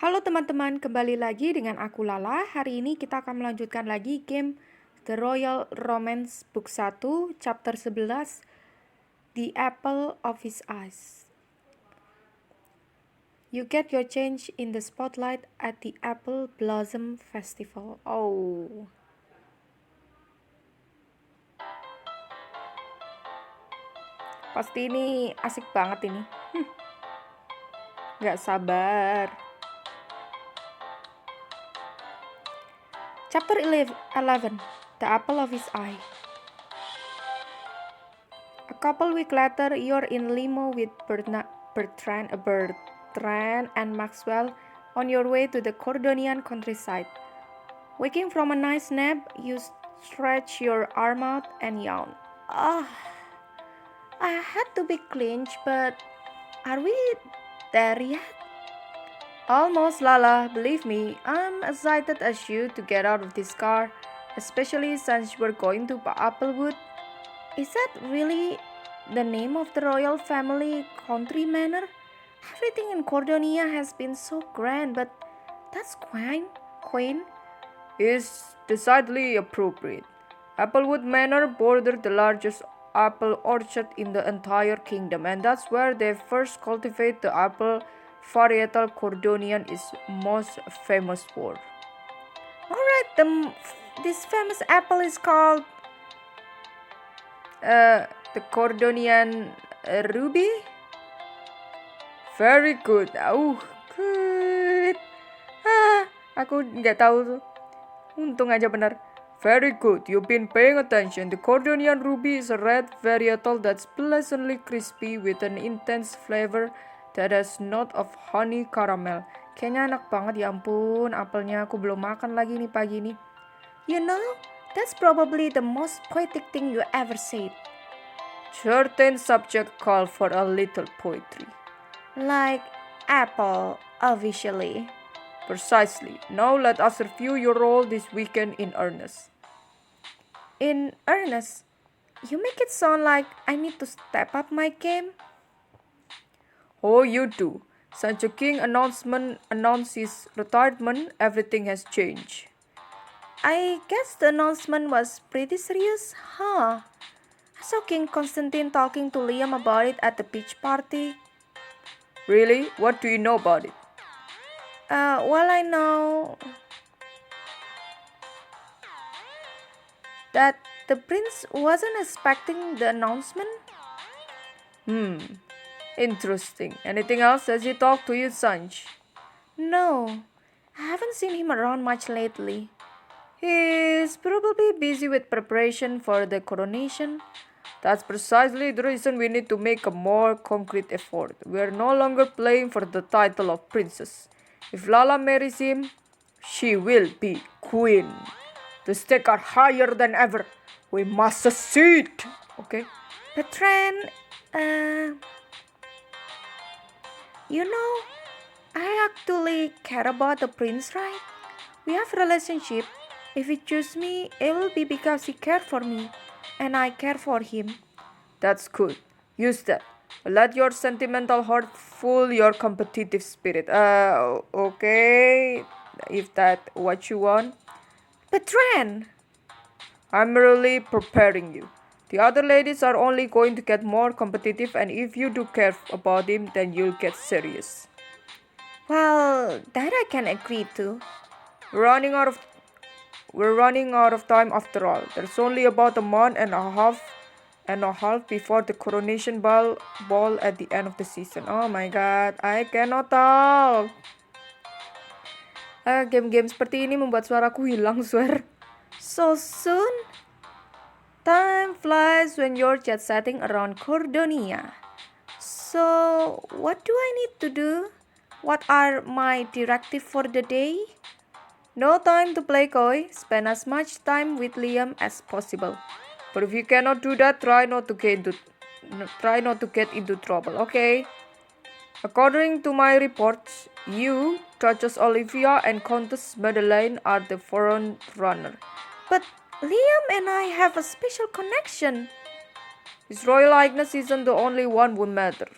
Halo teman-teman, kembali lagi dengan aku Lala. Hari ini kita akan melanjutkan lagi game The Royal Romance Book 1, Chapter 11, The Apple of His Eyes. You get your change in the spotlight at the Apple Blossom Festival. Oh. Pasti ini asik banget ini. Gak sabar. Chapter 11, The Apple of His Eye. A couple weeks later, you're in limo with Bertrand and Maxwell on your way to the Cordonian countryside. Waking from a nice nap, you stretch your arm out and yawn. I had to be clinched, but are we there yet? Almost, Lala. Believe me, I'm excited as you to get out of this car, especially since we're going to Applewood. Is that really the name of the royal family country manor? Everything in Cordonia has been so grand, but that's quaint. Is decidedly appropriate. Applewood Manor bordered the largest apple orchard in the entire kingdom, and that's where they first cultivate the apple varietal Cordonian is most famous for. Alright, this famous apple is called The Cordonian Ruby? Very good. Good. Aku nggak tahu tuh. Untung aja benar. Very good. You've been paying attention. The Cordonian Ruby is a red varietal that's pleasantly crispy with an intense flavor that has note of honey caramel. Kayaknya enak banget, ya ampun. Apelnya aku belum makan lagi nih pagi ini. You know, that's probably the most poetic thing you ever said. Certain subject call for a little poetry. Like apple, officially. Precisely. Now let us review your role this weekend in earnest. In earnest? You make it sound like I need to step up my game. Oh, you do. Since the king announced his retirement, everything has changed. I guess the announcement was pretty serious, huh? I saw King Constantine talking to Liam about it at the beach party. Really? What do you know about it? Well, I know that the prince wasn't expecting the announcement. Interesting. Anything else? Has he talked to you, Sanj? No, I haven't seen him around much lately. He's probably busy with preparation for the coronation. That's precisely the reason we need to make a more concrete effort. We're no longer playing for the title of princess. If Lala marries him, she will be queen. The stakes are higher than ever. We must succeed. Okay? Bertrand, you know, I actually care about the prince, right? We have a relationship. If he chooses me, it will be because he cared for me, and I care for him. That's good. Use that. Let your sentimental heart fool your competitive spirit. Okay. If that's what you want. Bertrand! I'm really preparing you. The other ladies are only going to get more competitive, and if you do care about him, then you'll get serious. Well, that I can agree to. We're running out of time after all. There's only about a month and a half before the coronation ball at the end of the season. Oh my god, I cannot talk. Game-game seperti ini membuat suaraku hilang, swear. So soon? Time flies when you're jet setting around Cordonia. So, what do I need to do? What are my directives for the day? No time to play coy. Spend as much time with Liam as possible. But if you cannot do that, try not to get into trouble, okay? According to my reports, you, Duchess Olivia, and Countess Madeleine are the front runner. But Liam and I have a special connection. His Royal Highness isn't the only one who matters.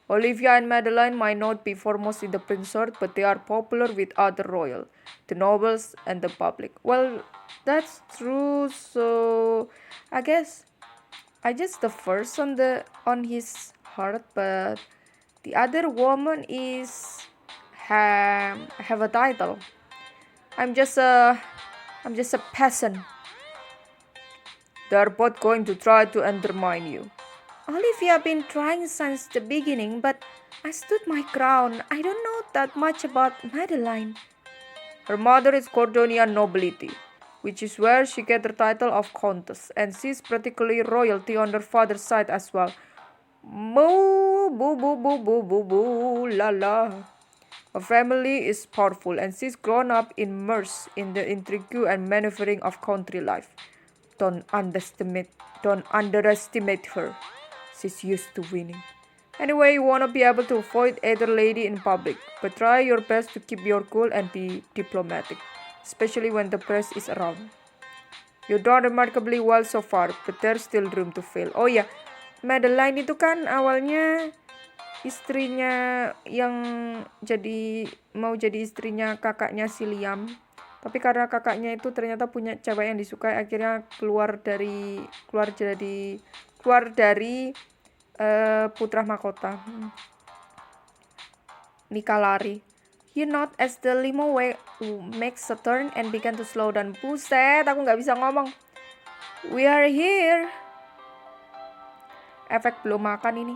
Olivia and Madeline might not be foremost in the prince sort, but they are popular with other royal, the nobles, and the public. Well, that's true. So I guess I just the first on his heart, but the other woman is have a title. I'm just a I'm just a peasant. They're both going to try to undermine you. Olivia been trying since the beginning, but I stood my ground. I don't know that much about Madeline. Her mother is Cordonian nobility, which is where she gets her title of countess, and she's practically royalty on her father's side as well. Moo, boo, boo, boo, boo, boo, boo, la la. Her family is powerful, and she's grown up immersed in the intrigue and maneuvering of country life. Don't underestimate, don't underestimate her. She's used to winning. Anyway, you wanna be able to avoid either lady in public, but try your best to keep your cool and be diplomatic, especially when the press is around. You've done remarkably well so far, but there's still room to fail. Oh ya, Madeline itu kan awalnya istrinya yang mau jadi istrinya kakaknya si Liam. Tapi karena kakaknya itu ternyata punya cewek yang disukai, akhirnya keluar dari putra mahkota. Mika lari. You nod as the limo makes a turn and began to slow down. Buset, aku nggak bisa ngomong. We are here. Efek belum makan ini.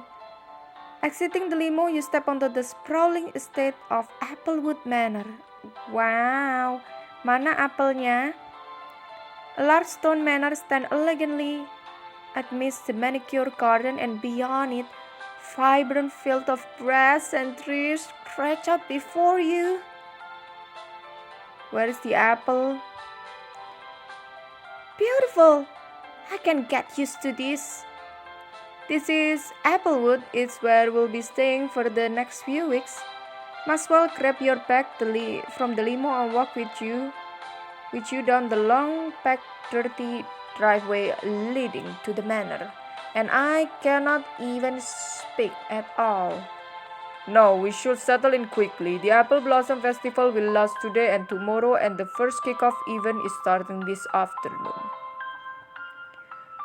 Exiting the limo, you step onto the sprawling estate of Applewood Manor. Wow, mana apelnya? A large stone manor stands elegantly amidst the manicured garden, and beyond it, vibrant field of grass and trees stretch out before you. Where is the apple? Beautiful! I can get used to this. This is Applewood. It's where we'll be staying for the next few weeks. Maxwell, grab your bag from the limo and walk with you down the long, packed, dirty driveway leading to the manor. And I cannot even speak at all. No, we should settle in quickly. The Apple Blossom Festival will last today and tomorrow, and the first kickoff event is starting this afternoon.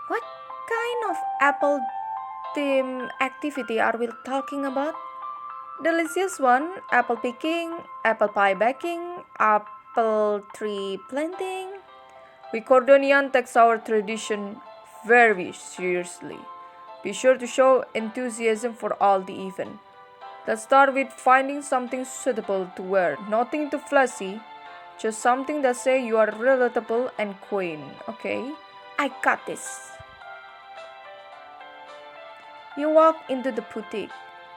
What kind of apple theme activity are we talking about? Delicious one: apple picking, apple pie baking, apple tree planting. We Cordonian takes our tradition very seriously. Be sure to show enthusiasm for all the event. Let's start with finding something suitable to wear. Nothing too flashy, just something that say you are relatable and quaint, okay? I got this. You walk into the boutique.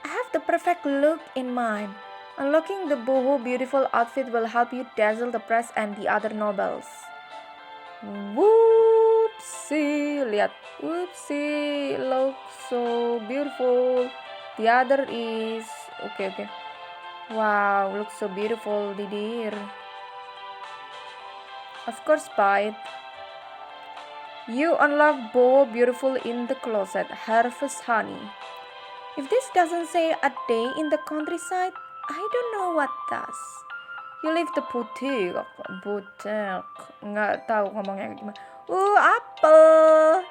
I have the perfect look in mind. Unlocking the boho beautiful outfit will help you dazzle the press and the other nobles. Whoopsie, lihat. Whoopsie, looks so beautiful. The other is okay. Wow, looks so beautiful, dear. Of course, buy it. You unlock boho beautiful in the closet. Harvest honey. If this doesn't say a day in the countryside, I don't know what does. You leave the boutique. Nggak tahu ngomongnya gimana. Apple!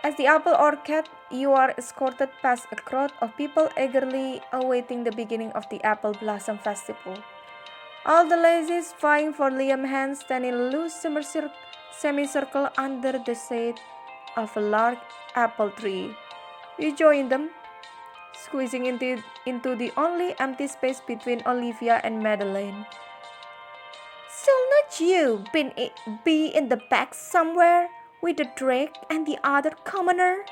As the apple orchard, you are escorted past a crowd of people eagerly awaiting the beginning of the Apple Blossom Festival. All the ladies vying for Liam's hand stand in a loose semicircle under the shade of a large apple tree. You join them, squeezing into the only empty space between Olivia and Madeline. Shall not you be in the back somewhere with the drake and the other commoner?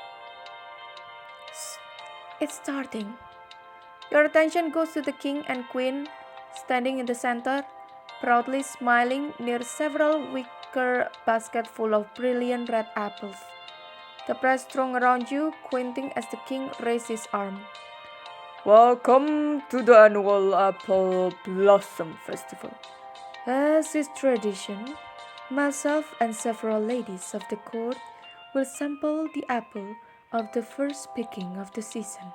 It's starting. Your attention goes to the king and queen standing in the center, proudly smiling near several wicker baskets full of brilliant red apples. The press throng around you, pointing as the king raised his arm. Welcome to the annual Apple Blossom Festival. As is tradition, myself and several ladies of the court will sample the apple of the first picking of the season.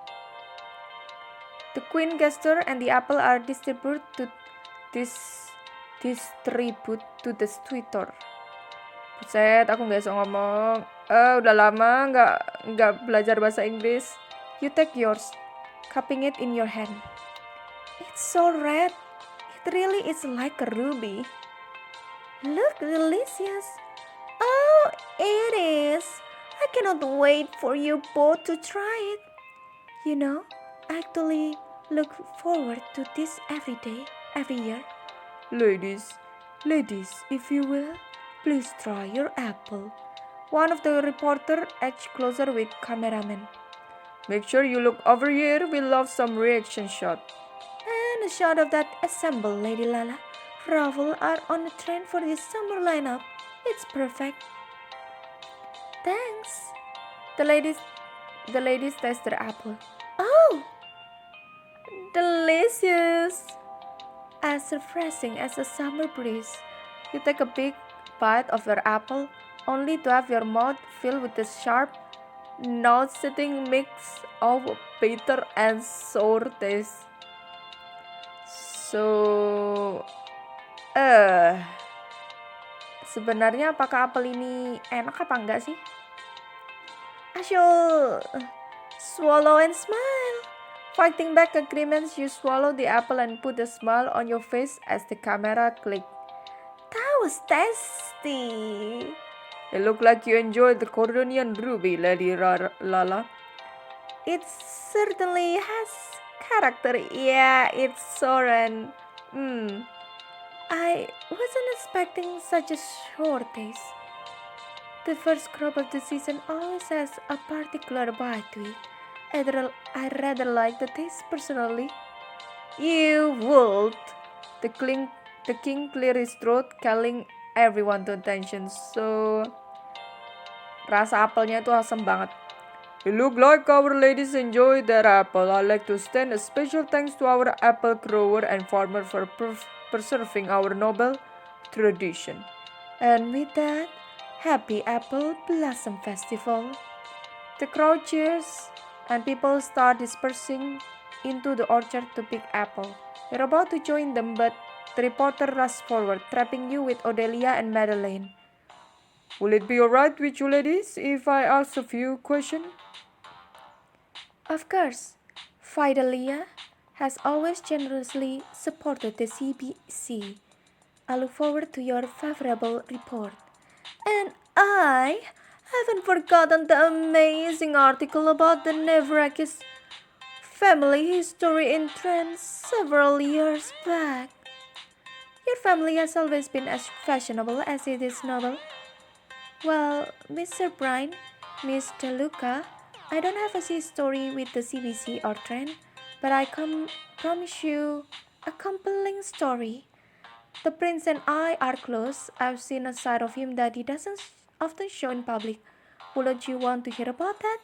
The queen gesture and the apple are dis, distribute to the tutor. Buset, aku nggak bisa ngomong. Udah lama nggak belajar bahasa Inggris. You take yours, cupping it in your hand. It's so red. It really is like a ruby. Look delicious. Oh, it is. I cannot wait for you both to try it. You know, I actually look forward to this every day, every year. Ladies, if you will, please try your apple. One of the reporter edged closer with cameraman. Make sure you look over here, we love some reaction shot. And a shot of that assemble, Lady Lala. Ruffle are on a trend for this summer lineup. It's perfect. Thanks. The ladies taste their apple. Oh, delicious! As refreshing as a summer breeze. You take a big bite of your apple, only to have your mouth filled with the sharp, nauseating mix of bitter and sour taste. So, sebenarnya apakah apel ini enak apa enggak sih? I should swallow and smile. Fighting back agreements, you swallow the apple and put a smile on your face as the camera clicked. That was tasty. It looked like you enjoyed the Cordonian ruby, Lady Lala. It certainly has character. Yeah, it's sour and I wasn't expecting such a sour taste. The first crop of the season always has a particular bite to it. I rather like the taste personally. You would. The king cleared his throat, calling everyone to attention. So, rasa apelnya itu asam banget. It look like our ladies enjoy their apple. I'd like to extend a special thanks to our apple grower and farmer for preserving our noble tradition. And with that, happy Apple Blossom Festival. The crowd cheers and people start dispersing into the orchard to pick apple. You're about to join them, but the reporter rushes forward, trapping you with Odelia and Madeleine. Will it be alright with you ladies if I ask a few questions? Of course. Fidelia has always generously supported the CBC. I look forward to your favorable report. And I haven't forgotten the amazing article about the Nevrakis family history in trend several years back. Your family has always been as fashionable as it is noble. Well, Mr. Bryan, Miss DeLuca, I don't have a history with the CBC or trend, but I promise you a compelling story. The prince and I are close. I've seen a side of him that he doesn't often show in public. Wouldn't you want to hear about that?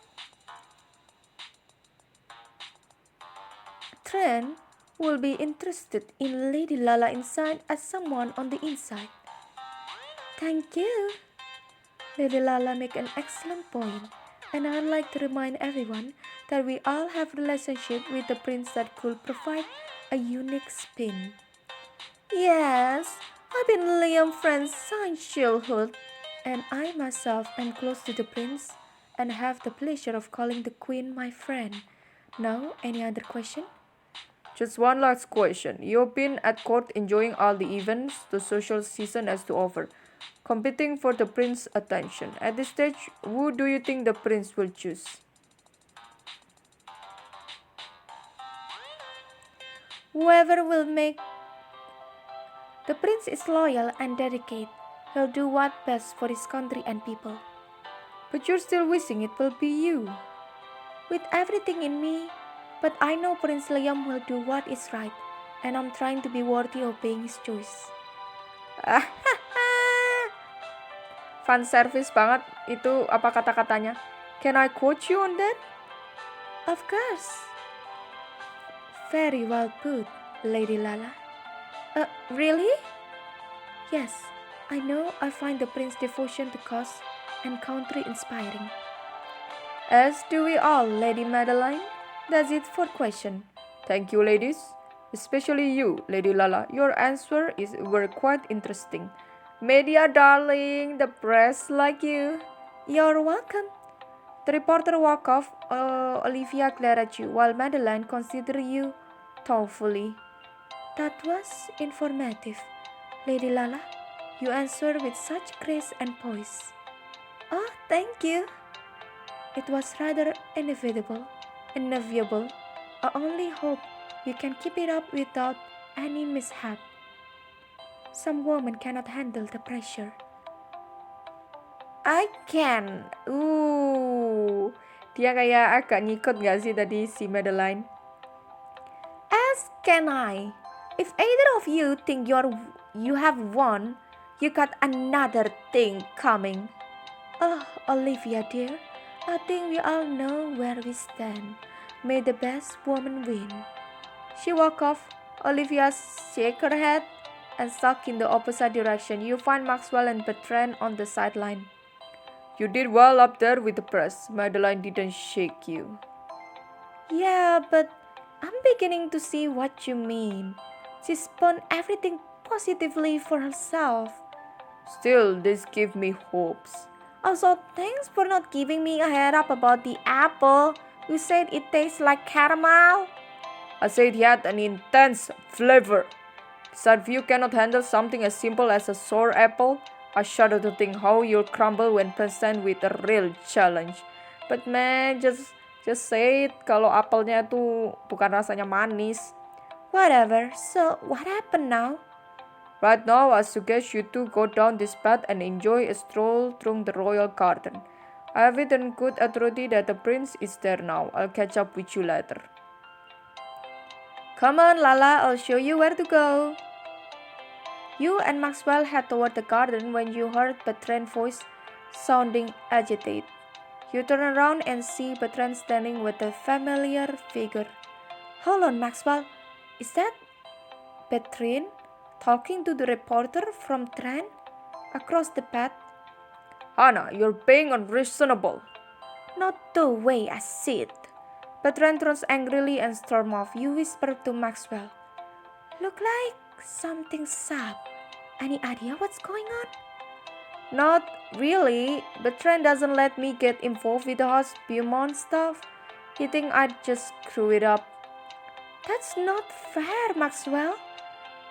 Tren will be interested in Lady Lala inside as someone on the inside. Thank you. Lady Lala make an excellent point, and I'd like to remind everyone that we all have relationship with the prince that could provide a unique spin. Yes, I've been Liam friends since childhood, and I myself am close to the prince and have the pleasure of calling the queen my friend. Now, any other question? Just one last question. You've been at court enjoying all the events the social season has to offer, competing for the prince's attention. At this stage, who do you think the prince will choose? Whoever will make. The prince is loyal and dedicated. He'll do what's best for his country and people. But you're still wishing it will be you. With everything in me, but I know Prince Liam will do what is right, and I'm trying to be worthy of being his choice. Fun service banget itu apa kata-katanya. Can I quote you on that? Of course. Very well put, Lady Lala. Really? Yes, I know I find the prince's devotion to cause and country inspiring. As do we all, Lady Madeleine. That's it for question. Thank you, ladies. Especially you, Lady Lala. Your were quite interesting. Media darling, the press like you. You're welcome. The reporter walked off. Olivia glared at you, while Madeline considered you thoughtfully. That was informative, Lady Lala. You answered with such grace and poise. Oh, thank you. It was rather inevitable. I only hope you can keep it up without any mishap. Some women cannot handle the pressure. I can. Dia kayak agak nyikut gak sih tadi si Madeline? As can I. If either of you think you have won, you got another thing coming. Oh, Olivia dear, I think we all know where we stand. May the best woman win. She walked off. Olivia shook her head and sulked in the opposite direction. You find Maxwell and Bertrand on the sideline. You did well up there with the press. Madeline didn't shake you. Yeah, but I'm beginning to see what you mean. She spun everything positively for herself. Still, this gives me hopes. Also, thanks for not giving me a head up about the apple. You said it tastes like caramel. I said it had an intense flavor. Besides, if you cannot handle something as simple as a sour apple, I shudder to think how you'll crumble when presented with a real challenge. But man, just say it kalau apelnya tuh bukan rasanya manis. Whatever, so what happened now? Right now, I suggest you two go down this path and enjoy a stroll through the royal garden. I have it on good authority that the prince is there now. I'll catch up with you later. Come on, Lala, I'll show you where to go. You and Maxwell head toward the garden when you heard Bertrand's voice sounding agitated. You turn around and see Bertrand standing with a familiar figure. Hold on, Maxwell. Is that Bertrand talking to the reporter from Tran across the path? Hannah, you're being unreasonable. Not the way I see it. Bertrand turns angrily and storms off. You whisper to Maxwell. Look like something's up. Any idea what's going on? Not really. Bertrand doesn't let me get involved with the house Beaumont stuff. He thinks I'd just screw it up. That's not fair, Maxwell.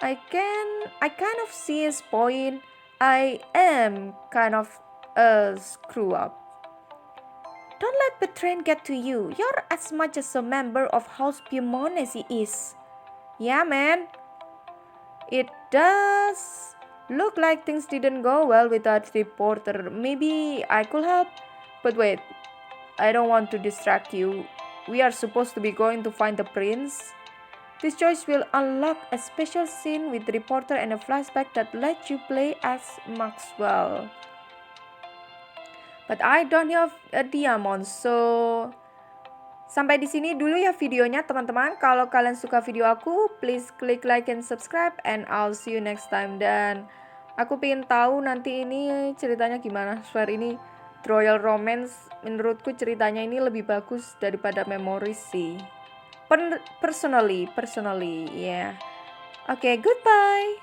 I kind of see his point. I am kind of a screw up. Don't let Bertrand get to you. You're as much as a member of House Beaumont as he is. Yeah, man. It does look like things didn't go well with that reporter. Maybe I could help. But wait, I don't want to distract you. We are supposed to be going to find the prince. This choice will unlock a special scene with the reporter and a flashback that lets you play as Maxwell. But I don't have a diamond, so sampai di sini dulu ya videonya teman-teman. Kalau kalian suka video aku, please klik like and subscribe and I'll see you next time. Dan aku pengen tahu nanti ini ceritanya gimana. Swear ini Royal Romance menurutku ceritanya ini lebih bagus daripada Memories sih. Personally, yeah. Okay, goodbye.